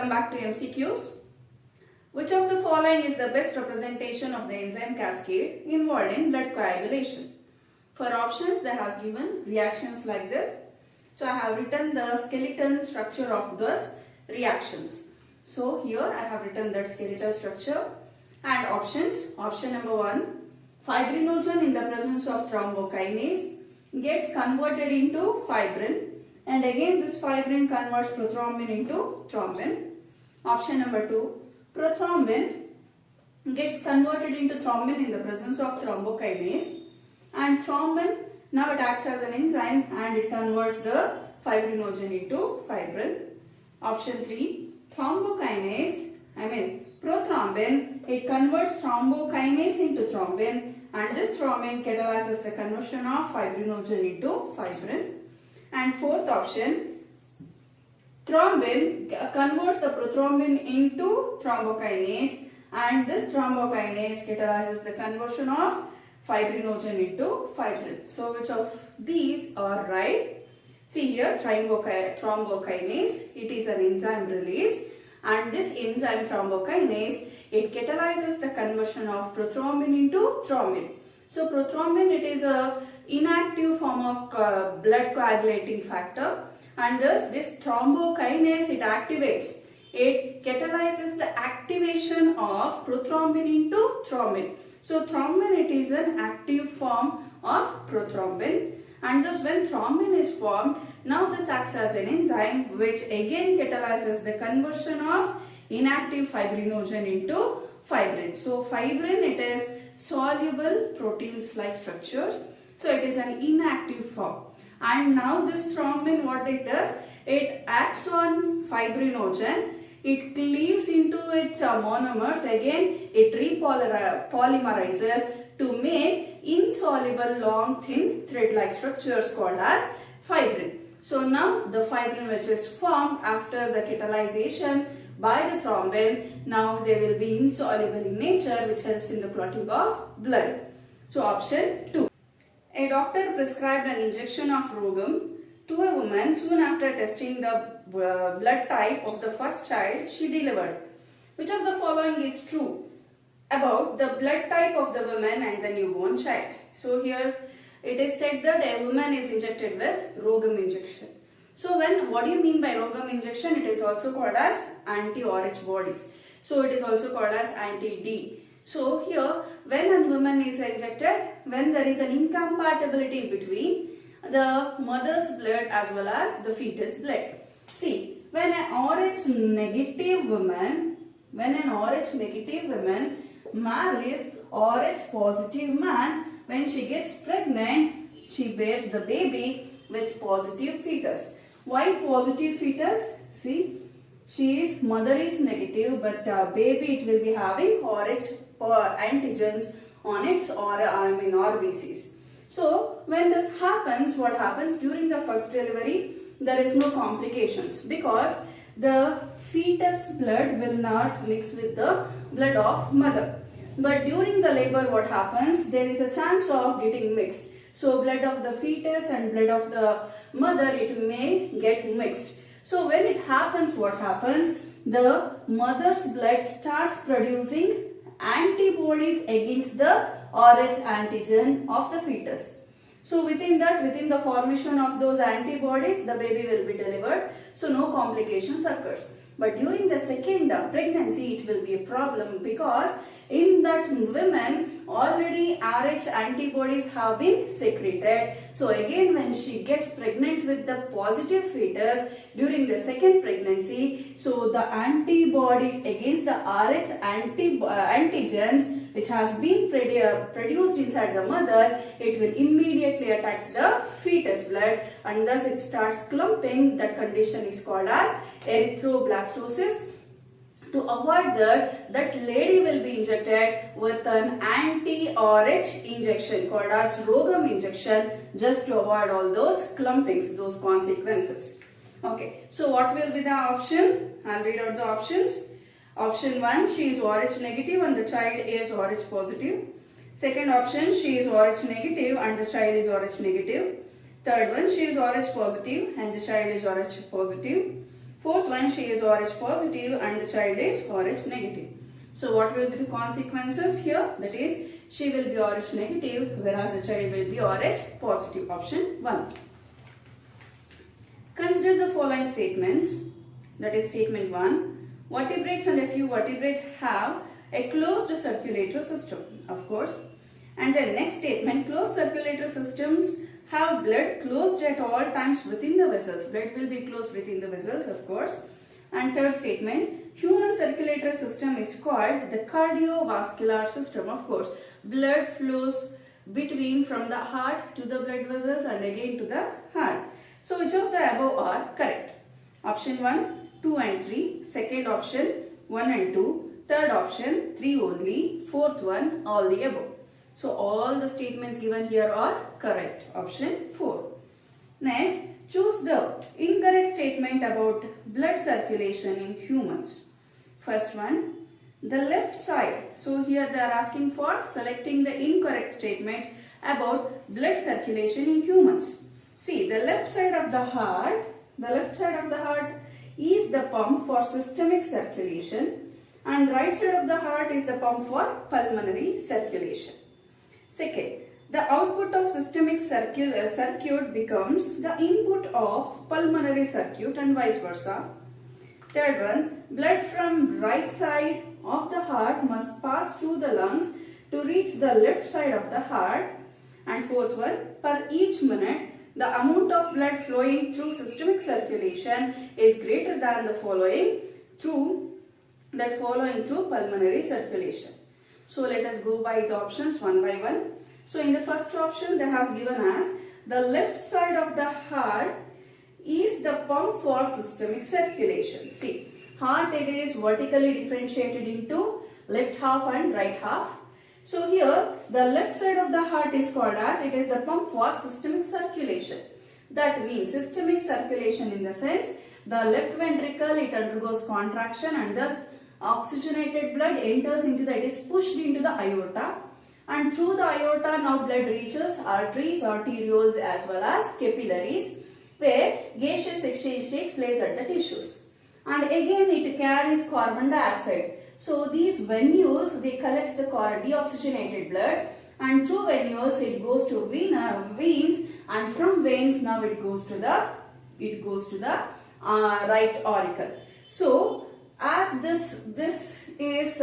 Welcome back to MCQs. Which of the following is the best representation of the enzyme cascade involved in blood coagulation? For options, they has given reactions like this. So I have written the skeleton structure of those reactions. So here I have written that skeletal structure and options. Option number 1, fibrinogen in the presence of thrombokinase gets converted into fibrin, and again this fibrin converts prothrombin into thrombin. Option number 2, prothrombin gets converted into thrombin in the presence of thrombokinase, and thrombin now it acts as an enzyme and it converts the fibrinogen into fibrin. Option 3, prothrombin, it converts thrombokinase into thrombin, and this thrombin catalyzes the conversion of fibrinogen into fibrin. And fourth option, thrombin converts the prothrombin into thrombokinase, and this thrombokinase catalyzes the conversion of fibrinogen into fibrin. So which of these are right? See here, thrombokinase, it is an enzyme released, and this enzyme thrombokinase, it catalyzes the conversion of prothrombin into thrombin. So prothrombin, it is a inactive form of blood coagulating factor, and thus this thrombokinase, it activates, it catalyzes the activation of prothrombin into thrombin. So thrombin, it is an active form of prothrombin, and thus when thrombin is formed, now this acts as an enzyme which again catalyzes the conversion of inactive fibrinogen into fibrin. So fibrin, it is soluble proteins like structures, so it is an inactive form. And now this thrombin, what it does, it acts on fibrinogen, it cleaves into its monomers, again it repolymerizes to make insoluble long thin thread like structures called as fibrin. So now the fibrin which is formed after the catalyzation by the thrombin, now they will be insoluble in nature, which helps in the clotting of blood. So option 2. A doctor prescribed an injection of Rogam to a woman soon after testing the blood type of the first child she delivered. Which of the following is true about the blood type of the woman and the newborn child? So here it is said that a woman is injected with Rogam injection. So what do you mean by Rogam injection? It is also called as anti-RH bodies. So it is also called as anti-D. So here when a woman is injected, when there is an incompatibility between the mother's blood as well as the fetus blood. See, when an RH negative woman marries RH positive man, when she gets pregnant, she bears the baby with positive fetus. Why positive fetus? See, mother is negative, but baby it will be having RH antigens on its RBCs. So when this happens, what happens during the first delivery? There is no complications because the fetus blood will not mix with the blood of mother. But during the labor, what happens? There is a chance of getting mixed. So blood of the fetus and blood of the mother, it may get mixed. So when it happens, what happens? The mother's blood starts producing antibodies against the RH antigen of the fetus. So within the formation of those antibodies, the baby will be delivered. So no complications occurs. But during the second pregnancy, it will be a problem because in that women already RH antibodies have been secreted. So again when she gets pregnant with the positive fetus during the second pregnancy, so the antibodies against the RH antigens which has been produced inside the mother, it will immediately attack the fetus blood, and thus it starts clumping. That condition is called as erythroblastosis. To avoid that lady will be injected with an anti-RH injection called as Rogam injection, just to avoid all those clumpings, those consequences. Okay, so what will be the option? I'll read out the options. Option 1, she is RH negative and the child is RH positive. Second option, she is RH negative and the child is RH negative. Third one, she is RH positive and the child is RH positive. Fourth one, she is Rh positive and the child is Rh negative. So what will be the consequences here? That is, she will be Rh negative whereas the child will be Rh positive. Option 1. Consider the following statements. That is statement 1. Vertebrates and a few vertebrates have a closed circulatory system. Of course. And the next statement, closed circulatory systems have blood closed at all times within the vessels. Blood will be closed within the vessels, of course. And third statement, human circulatory system is called the cardiovascular system. Of course, blood flows between from the heart to the blood vessels and again to the heart. So which of the above are correct? Option 1, 2 and 3. Second option, 1 and 2. Third option, 3 only. Fourth one, all the above. So all the statements given here are correct. Option 4. Next, choose the incorrect statement about blood circulation in humans. First one, the left side. So here they are asking for selecting the incorrect statement about blood circulation in humans. See, the left side of the heart is the pump for systemic circulation and right side of the heart is the pump for pulmonary circulation. Second, the output of systemic circuit becomes the input of pulmonary circuit and vice versa. Third one, blood from right side of the heart must pass through the lungs to reach the left side of the heart. And fourth one, per each minute, the amount of blood flowing through systemic circulation is greater than the flowing through pulmonary circulation. So let us go by the options one by one. So in the first option they has given us the left side of the heart is the pump for systemic circulation. See, heart it is vertically differentiated into left half and right half. So here the left side of the heart is called as it is the pump for systemic circulation. That means systemic circulation in the sense the left ventricle it undergoes contraction and thus oxygenated blood enters into it is pushed into the aorta, and through the aorta now blood reaches arteries, arterioles as well as capillaries where gaseous exchange takes place at the tissues. And again it carries carbon dioxide. So these venules they collect the deoxygenated blood and through venules it goes to veins and from veins now it goes to the right auricle. So as this is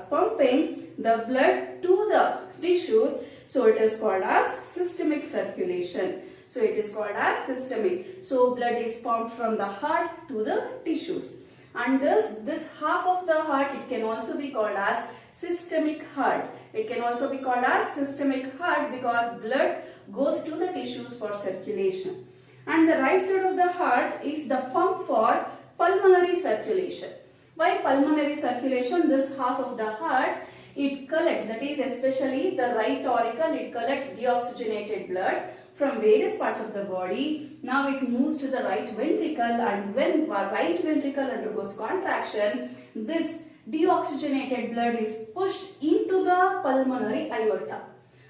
pumping the blood to the tissues, so it is called as systemic circulation. So it is called as systemic. So blood is pumped from the heart to the tissues. And this half of the heart it can also be called as systemic heart. It can also be called as systemic heart because blood goes to the tissues for circulation. And the right side of the heart is the pump for pulmonary circulation. By pulmonary circulation, this half of the heart it collects, that is especially the right auricle, it collects deoxygenated blood from various parts of the body. Now it moves to the right ventricle, and when right ventricle undergoes contraction, this deoxygenated blood is pushed into the pulmonary aorta.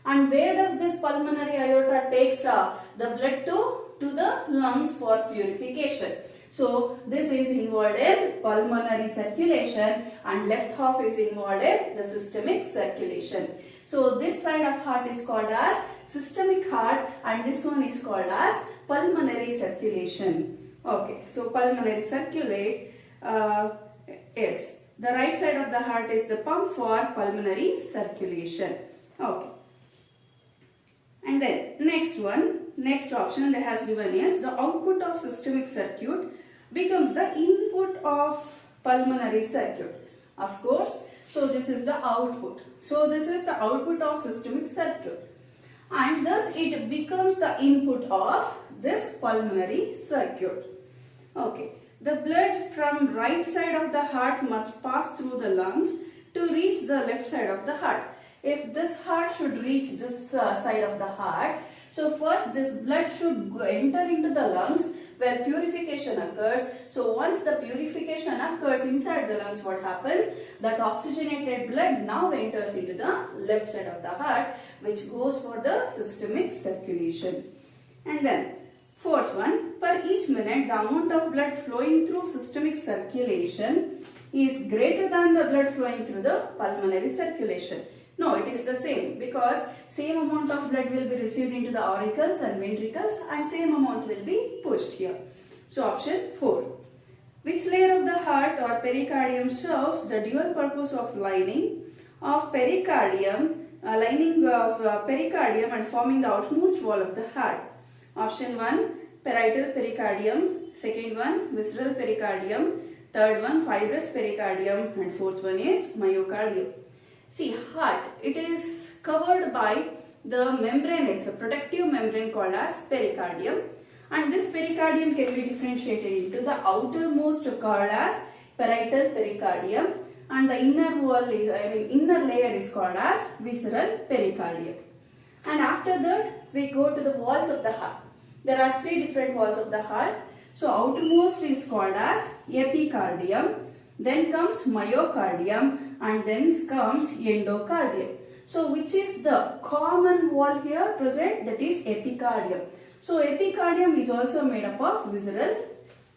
And where does this pulmonary aorta takes the blood to the lungs for purification. So this is involved in pulmonary circulation and left half is involved in the systemic circulation. So this side of heart is called as systemic heart and this one is called as pulmonary circulation. Okay, so pulmonary circulate is the right side of the heart is the pump for pulmonary circulation. Okay. And then next option they has given is the output of systemic circuit becomes the input of pulmonary circuit. Of course, so this is the output. So this is the output of systemic circuit. And thus it becomes the input of this pulmonary circuit. Okay. The blood from right side of the heart must pass through the lungs to reach the left side of the heart. If this heart should reach this side of the heart, so first this blood should enter into the lungs where purification occurs. So once the purification occurs inside the lungs, what happens? That oxygenated blood now enters into the left side of the heart, which goes for the systemic circulation. And then Fourth one, per each minute, the amount of blood flowing through systemic circulation is greater than the blood flowing through the pulmonary circulation. No, it is the same because same amount of blood will be received into the auricles and ventricles and same amount will be pushed here. So option 4. Which layer of the heart or pericardium serves the dual purpose of lining of pericardium, pericardium and forming the outermost wall of the heart? Option 1, parietal pericardium. Second one, visceral pericardium. Third one, fibrous pericardium. And fourth one is myocardium. See, heart, it is covered by the membrane, is a protective membrane called as pericardium. And this pericardium can be differentiated into the outermost called as parietal pericardium. And the inner wall is, inner layer is called as visceral pericardium. And after that, we go to the walls of the heart. There are 3 different walls of the heart. So outermost is called as epicardium, then comes myocardium, and then comes endocardium. So which is the common wall here present? That is epicardium. So epicardium is also made up of visceral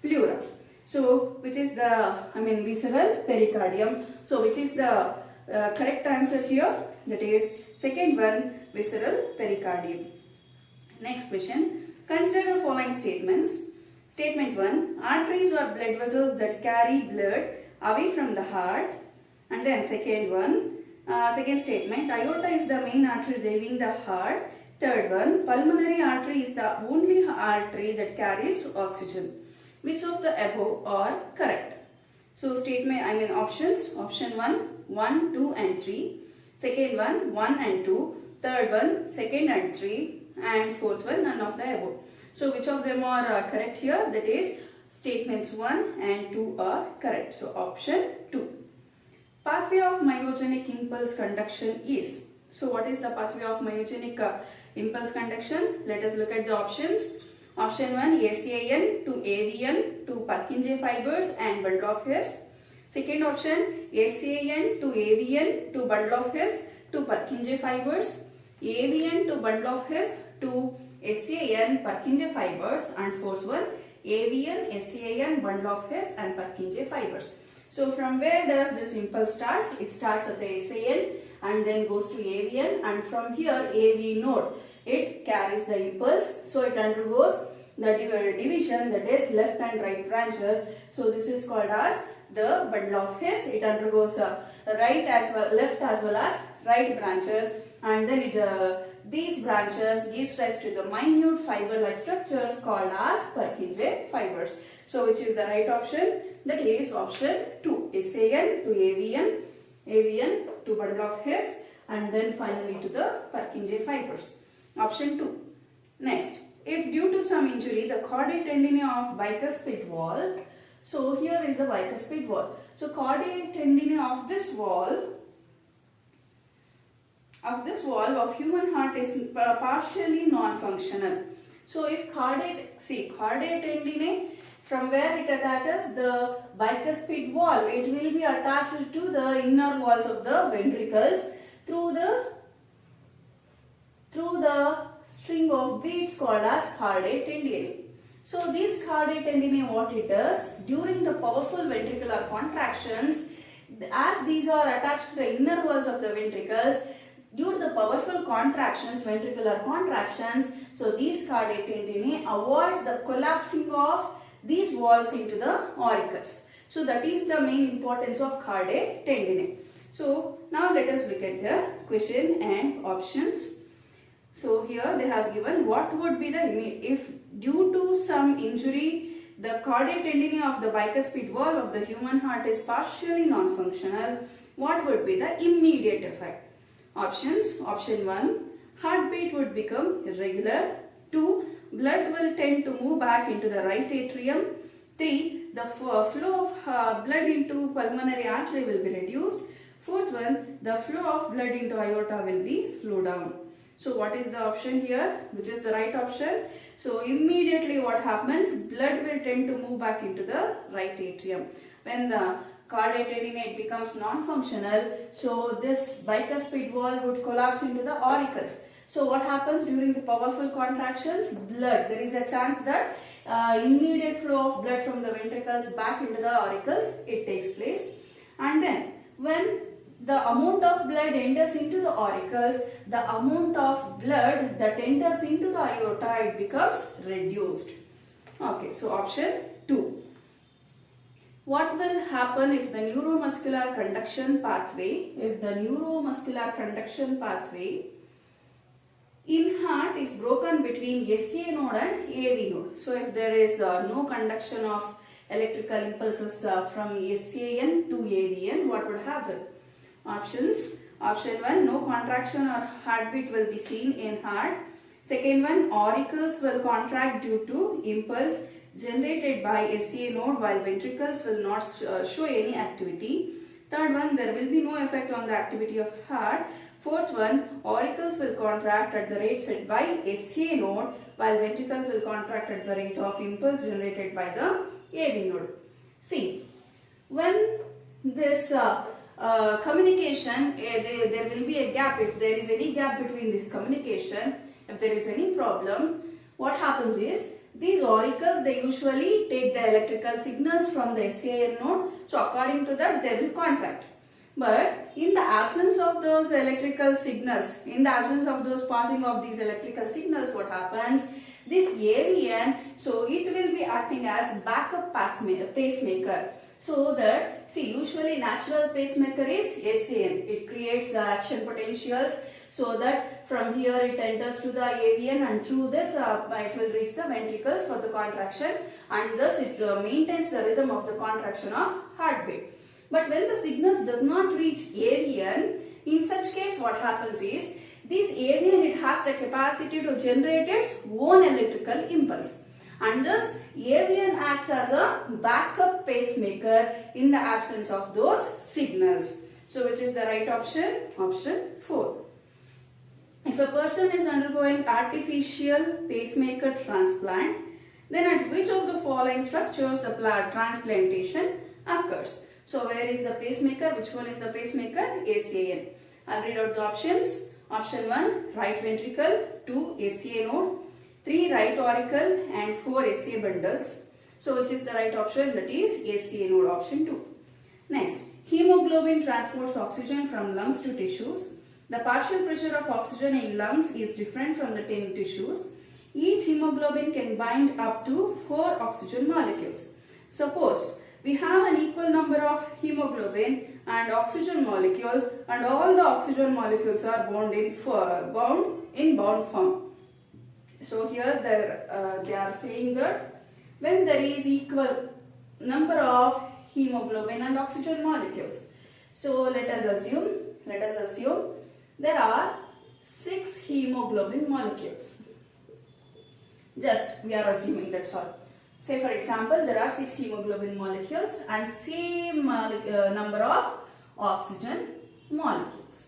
pleura. So which is the, visceral pericardium. So which is the correct answer here? That is second one, visceral pericardium. Next question. Consider the following statements. Statement 1. Arteries or blood vessels that carry blood away from the heart. And then second statement. Aorta is the main artery leaving the heart. Third one. Pulmonary artery is the only artery that carries oxygen. Which of the above are correct? So options. Option 1, 1, 2 and 3. Second one, 1 and 2. Third one, second and 3. And fourth one, none of the above. So which of them are correct here? That is statements 1 and 2 are correct. So option 2. Pathway of myogenic impulse conduction is. So what is the pathway of myogenic impulse conduction? Let us look at the options. Option 1, ACAN to AVN to Purkinje fibers and bundle of hairs. Second option, ACAN to AVN to bundle of hairs to Purkinje fibers. AVN to bundle of hairs to SCAN Purkinje fibers, and fourth one, AVN, SCAN bundle of hairs and Purkinje fibers. So from where does this impulse starts? It starts at the SCAN and then goes to AVN, and from here AV node, it carries the impulse. So it undergoes the division, that is left and right branches. So this is called as the bundle of hairs. It undergoes right as well, left as well as right branches, and then these branches gives rise to the minute fiber-like structures called as Purkinje fibers. So which is the right option? That is option 2. SAN to AVN, AVN to bundle of hairs, and then finally to the Purkinje fibers. Option 2. Next, if due to some injury the caudate tendinae of bicuspid wall, so here is the bicuspid wall. So caudate tendinae of this wall of human heart is partially non-functional. So if caudate tendinae, from where it attaches the bicuspid wall, it will be attached to the inner walls of the ventricles through the string of beads called as caudate tendinae. So these caudate tendinae, what it does, during the powerful ventricular contractions, as these are attached to the inner walls of the ventricles, due to the powerful contractions, ventricular contractions, so these caudate tendinae avoids the collapsing of these walls into the auricles. So that is the main importance of caudate tendinae. So now let us look at the question and options. So here they have given what would be the, if due to some injury the caudate tendinae of the bicuspid wall of the human heart is partially non-functional, what would be the immediate effect? Options. Option 1, heartbeat would become irregular. 2, blood will tend to move back into the right atrium. 3, the flow of blood into pulmonary artery will be reduced. Fourth one, the flow of blood into aorta will be slowed down. So what is the option here? Which is the right option? So immediately what happens? Blood will tend to move back into the right atrium. When the caudate tendinae becomes non-functional, so this bicuspid wall would collapse into the auricles. So what happens during the powerful contractions? Blood. There is a chance that immediate flow of blood from the ventricles back into the auricles, it takes place. And then when the amount of blood enters into the auricles, the amount of blood that enters into the aorta, it becomes reduced. Okay, so option 2. What will happen if the neuromuscular conduction pathway, in heart is broken between SCA node and AV node? So if there is no conduction of electrical impulses from SCAN to AVN, what would happen? Options. Option 1, no contraction or heartbeat will be seen in heart. Second one, auricles will contract due to impulse generated by SCA node while ventricles will not show any activity. Third one, there will be no effect on the activity of heart. Fourth one, auricles will contract at the rate set by SCA node while ventricles will contract at the rate of impulse generated by the AV node. See, when this communication, there will be a gap. If there is any gap between this communication, if there is any problem, what happens is these auricles, they usually take the electrical signals from the SCAN node. So according to that, they will contract. But in the absence of those electrical signals, in the absence of those passing of these electrical signals, what happens? This AVN, so it will be acting as backup pacemaker. So that, see, usually natural pacemaker is SCN. It creates the action potentials so that from here it enters to the AVN and through this it will reach the ventricles for the contraction, and thus it maintains the rhythm of the contraction of heartbeat. But when the signals does not reach AVN, in such case what happens is this AVN, it has the capacity to generate its own electrical impulse. And thus AVN acts as a backup pacemaker in the absence of those signals. So which is the right option? Option 4. If a person is undergoing artificial pacemaker transplant, then at which of the following structures the transplantation occurs? So where is the pacemaker? Which one is the pacemaker? SCAN. I'll read out the options. Option 1, right ventricle. 2, SCA node. 3, right auricle, and 4, SCA bundles. So which is the right option? That is SCA node, option 2. Next, hemoglobin transports oxygen from lungs to tissues. The partial pressure of oxygen in lungs is different from the in tissues. Each hemoglobin can bind up to 4 oxygen molecules. Suppose we have an equal number of hemoglobin and oxygen molecules, and all the oxygen molecules are bound in bound form. So here they are saying that when there is equal number of hemoglobin and oxygen molecules. So let us assume there are 6 hemoglobin molecules. Just we are assuming, that's all. Say for example, there are 6 hemoglobin molecules and same number of oxygen molecules.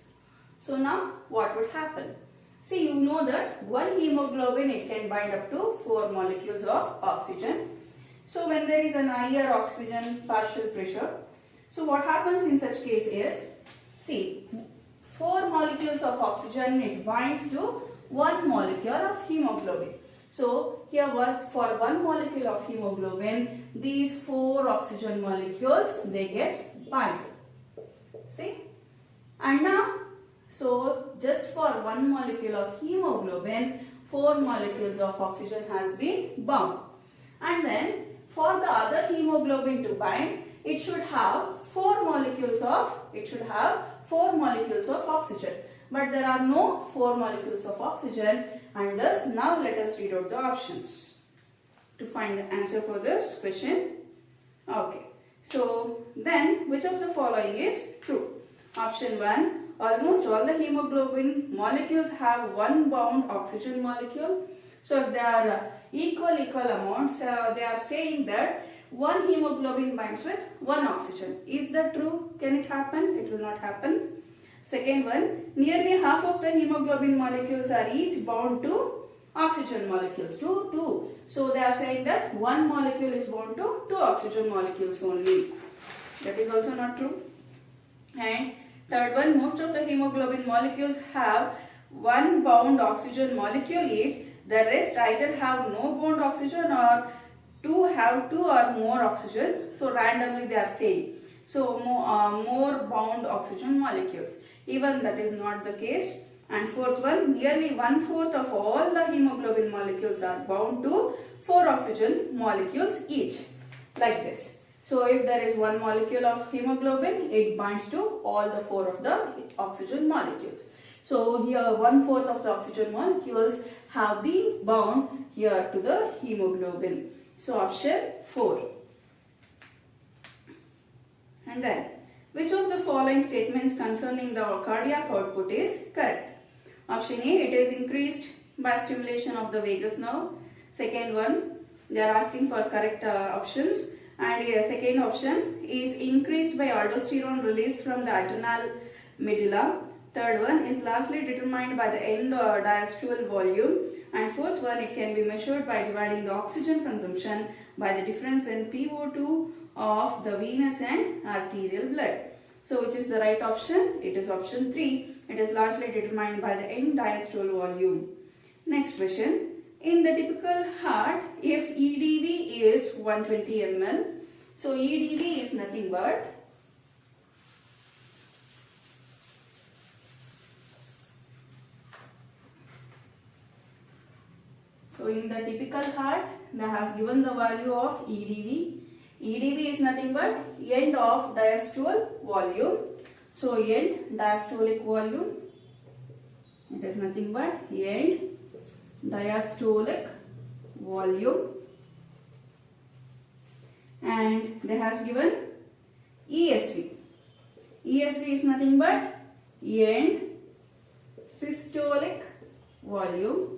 So now what would happen? See, you know that one hemoglobin, it can bind up to 4 molecules of oxygen. So when there is an higher oxygen partial pressure, so what happens in such case is, see, 4 molecules of oxygen, it binds to 1 molecule of hemoglobin. So here for 1 molecule of hemoglobin, these 4 oxygen molecules, they get bound. See? And now, so just for 1 molecule of hemoglobin, 4 molecules of oxygen has been bound. And then for the other hemoglobin to bind, it should have 4 molecules of oxygen. But there are no 4 molecules of oxygen, and thus now let us read out the options to find the answer for this question. Okay. So then which of the following is true? Option 1. Almost all the hemoglobin molecules have 1 bound oxygen molecule. So if they are equal amounts, they are saying that 1 hemoglobin binds with 1 oxygen. Is that true? Can it happen? It will not happen. Second one, nearly half of the hemoglobin molecules are each bound to oxygen molecules, 2. So they are saying that 1 molecule is bound to 2 oxygen molecules only. That is also not true. And third one, most of the hemoglobin molecules have one bound oxygen molecule each, the rest either have no bound oxygen or two have two or more oxygen. So randomly they are saying. So more bound oxygen molecules. Even that is not the case. And fourth one, nearly 1/4 of all the hemoglobin molecules are bound to 4 oxygen molecules each. Like this. So if there is one molecule of hemoglobin, it binds to all the 4 of the oxygen molecules. So here 1/4 of the oxygen molecules have been bound here to the hemoglobin. So option 4. And then, which of the following statements concerning the cardiac output is correct? Option A, it is increased by stimulation of the vagus nerve. Second one, they are asking for correct options. And second option is increased by aldosterone released from the adrenal medulla. Third one is largely determined by the end diastole volume. And fourth one, it can be measured by dividing the oxygen consumption by the difference in PO2 of the venous and arterial blood. So which is the right option? It is option 3. It is largely determined by the end diastole volume. Next question. In the typical heart, if EDV is 120 ml, so EDV is nothing but in the typical heart, they has given the value of EDV. EDV is nothing but end of diastole volume. So end diastolic volume, it is nothing but end diastolic volume, and they has given ESV. ESV is nothing but end systolic volume.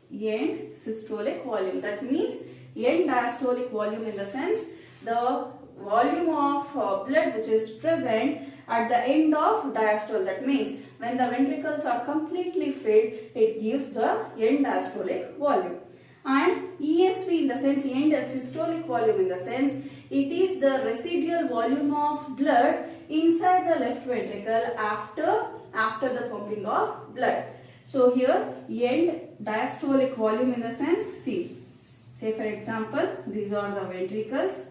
End systolic volume. That means end diastolic volume in the sense the volume of blood which is present at the end of diastole. That means when the ventricles are completely filled, it gives the end diastolic volume. And ESV in the sense end systolic volume in the sense it is the residual volume of blood inside the left ventricle after the pumping of blood. So here end diastolic volume in the sense, see, say for example, these are the ventricles.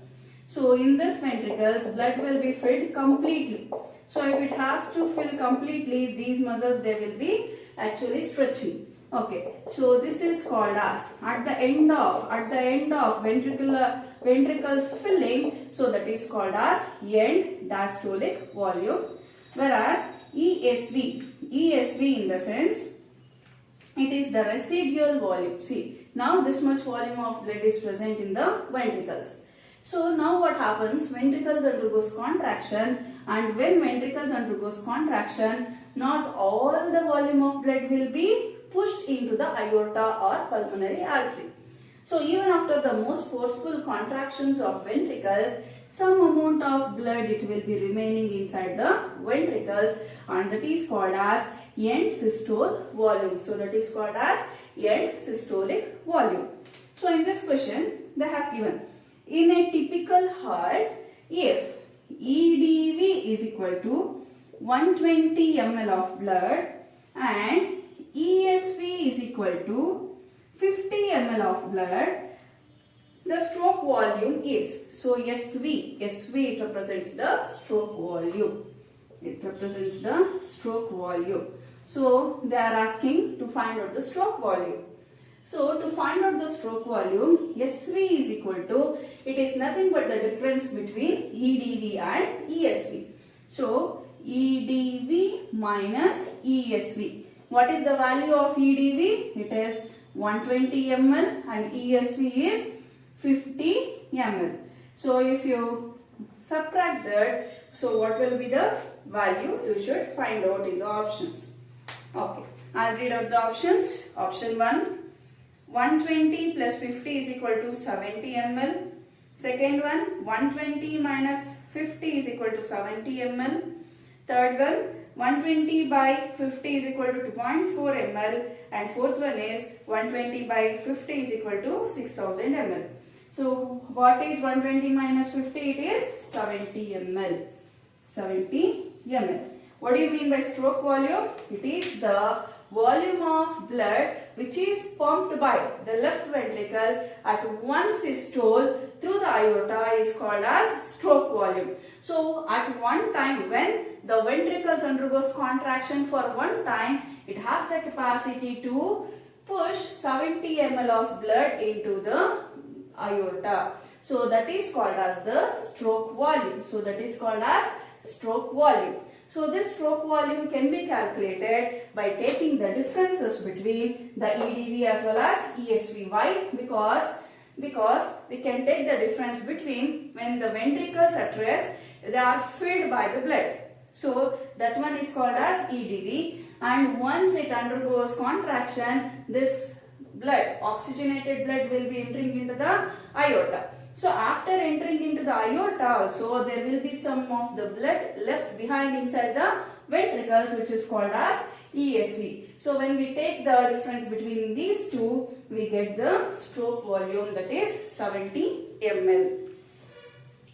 So in this ventricles, blood will be filled completely. So if it has to fill completely, these muscles, they will be actually stretching. Okay, so this is called as at the end of ventricles filling, so that is called as end diastolic volume. Whereas ESV in the sense, it is the residual volume. See, now this much volume of blood is present in the ventricles. So now what happens? Ventricles undergoes contraction, and when ventricles undergoes contraction, not all the volume of blood will be pushed into the aorta or pulmonary artery. So even after the most forceful contractions of ventricles, some amount of blood it will be remaining inside the ventricles, and that is called as end systole volume. So that is called as end systolic volume. So in this question, they has given in a typical heart, if EDV is equal to 120 ml of blood and ESV is equal to 50 ml of blood, the stroke volume is, so SV it represents the stroke volume. It represents the stroke volume. So they are asking to find out the stroke volume. So to find out the stroke volume, SV is equal to, it is nothing but the difference between EDV and ESV. So EDV minus ESV. What is the value of EDV? It is 120 ml and ESV is 50 ml. So if you subtract that, so what will be the value? You should find out in the options. Okay, I'll read out the options. Option 1, 120 plus 50 is equal to 70 ml. Second one, 120 minus 50 is equal to 70 ml. Third one, 120 by 50 is equal to 2.4 ml. And fourth one is 120 by 50 is equal to 6000 ml. So what is 120 minus 50? It is 70 ml. 70 ml. What do you mean by stroke volume? It is the volume of blood which is pumped by the left ventricle at one systole through the aorta is called as stroke volume. So at one time when the ventricles undergoes contraction for one time, it has the capacity to push 70 ml of blood into the aorta. So that is called as the stroke volume. So that is called as stroke volume. So this stroke volume can be calculated by taking the differences between the EDV as well as ESV. Why? Because we can take the difference between when the ventricles at rest, they are filled by the blood. So that one is called as EDV, and once it undergoes contraction, this blood, oxygenated blood, will be entering into the aorta. So after entering into the aorta also, there will be some of the blood left behind inside the ventricles, which is called as ESV. So when we take the difference between these two, we get the stroke volume, that is 70 ml.